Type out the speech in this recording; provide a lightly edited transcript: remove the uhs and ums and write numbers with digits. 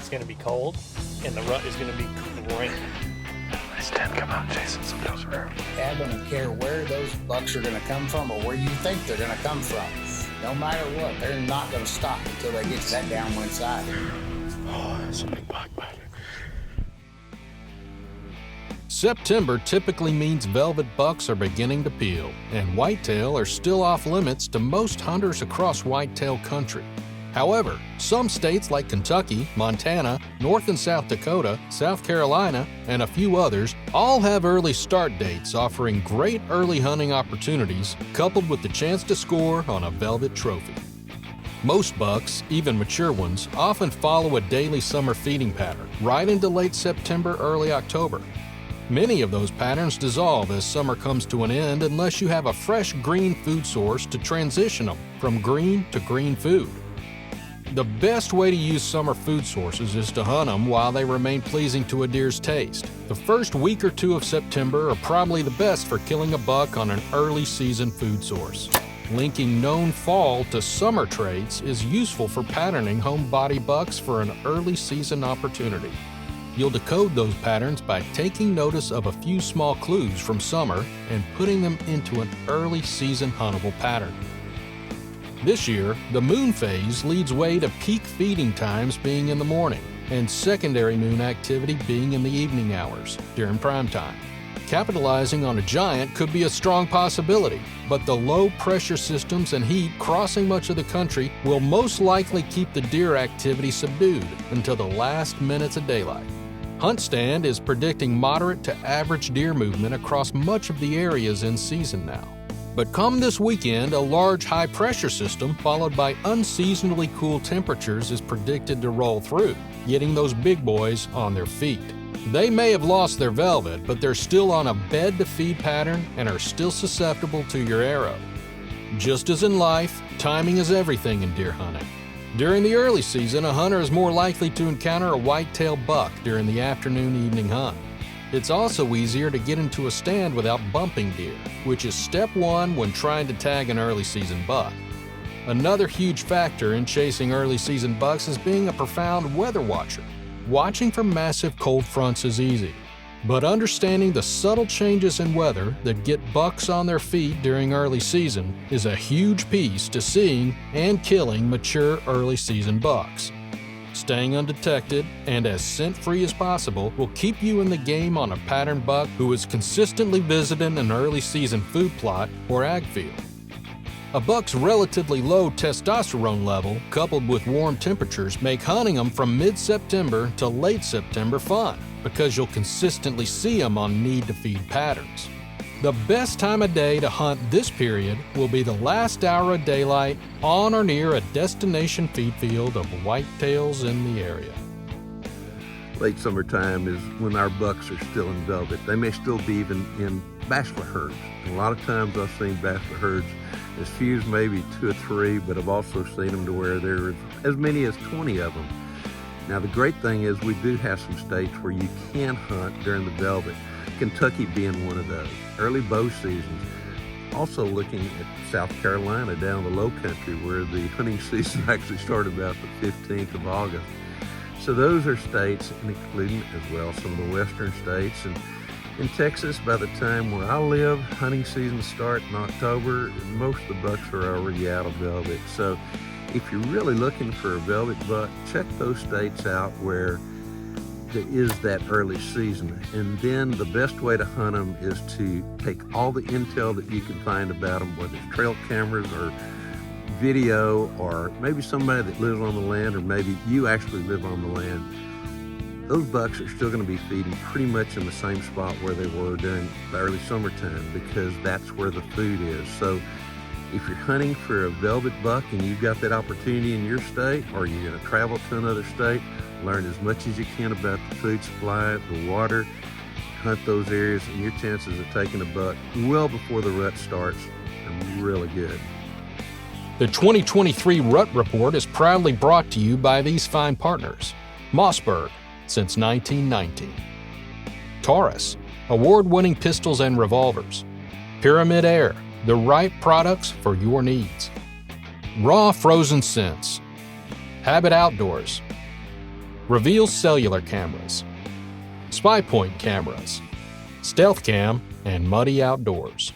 it's going to be cold, and the rut is going to be great. Nice 10, come out, Jason, some goes around. I don't care where those bucks are going to come from or where you think they're going to come from. No matter what, they're not going to stop until they get to that downwind side. Oh, that's a big buck, buddy. September typically means velvet bucks are beginning to peel, and whitetail are still off limits to most hunters across whitetail country. However, some states like Kentucky, Montana, North and South Dakota, South Carolina, and a few others all have early start dates offering great early hunting opportunities coupled with the chance to score on a velvet trophy. Most bucks, even mature ones, often follow a daily summer feeding pattern right into late September, early October. Many of those patterns dissolve as summer comes to an end unless you have a fresh green food source to transition them from green to green food. The best way to use summer food sources is to hunt them while they remain pleasing to a deer's taste. The first week or two of September are probably the best for killing a buck on an early season food source. Linking known fall to summer traits is useful for patterning home body bucks for an early season opportunity. You'll decode those patterns by taking notice of a few small clues from summer and putting them into an early season huntable pattern. This year, the moon phase leads way to peak feeding times being in the morning and secondary moon activity being in the evening hours during prime time. Capitalizing on a giant could be a strong possibility, but the low pressure systems and heat crossing much of the country will most likely keep the deer activity subdued until the last minutes of daylight. HuntStand is predicting moderate to average deer movement across much of the areas in season now. But come this weekend, a large high-pressure system followed by unseasonably cool temperatures is predicted to roll through, getting those big boys on their feet. They may have lost their velvet, but they're still on a bed-to-feed pattern and are still susceptible to your arrow. Just as in life, timing is everything in deer hunting. During the early season, a hunter is more likely to encounter a white-tailed buck during the afternoon-evening hunt. It's also easier to get into a stand without bumping deer, which is step one when trying to tag an early season buck. Another huge factor in chasing early season bucks is being a profound weather watcher. Watching for massive cold fronts is easy, but understanding the subtle changes in weather that get bucks on their feet during early season is a huge piece to seeing and killing mature early season bucks. Staying undetected and as scent-free as possible will keep you in the game on a pattern buck who is consistently visiting an early season food plot or ag field. A buck's relatively low testosterone level, coupled with warm temperatures, make hunting them from mid-September to late September fun, because you'll consistently see them on need-to-feed patterns. The best time of day to hunt this period will be the last hour of daylight on or near a destination feed field of whitetails in the area. Late summertime is when our bucks are still in velvet. They may still be even in bachelor herds. And a lot of times I've seen bachelor herds as few as maybe 2 or 3, but I've also seen them to where there are as many as 20 of them. Now the great thing is we do have some states where you can hunt during the velvet, Kentucky being one of those. Early bow seasons. Also looking at South Carolina down the low country where the hunting season actually started about the 15th of August. So those are states, and including as well some of the western states. And in Texas, by the time where I live, hunting season starts in October, and most of the bucks are already out of velvet. So if you're really looking for a velvet buck, check those states out where there is that early season. And then the best way to hunt them is to take all the intel that you can find about them, whether it's trail cameras or video, or maybe somebody that lives on the land, or maybe you actually live on the land. Those bucks are still going to be feeding pretty much in the same spot where they were during the early summertime, because that's where the food is. So if you're hunting for a velvet buck and you've got that opportunity in your state, or you're going to travel to another state, learn as much as you can about the food supply, the water, hunt those areas, and your chances of taking a buck well before the rut starts are really good. The 2023 Rut Report is proudly brought to you by these fine partners. Mossberg, since 1919. Taurus, award-winning pistols and revolvers. Pyramid Air, the right products for your needs. Raw Frozen Scents. Habit Outdoors. Reveal cellular cameras, spy point cameras, stealth cam, and muddy outdoors.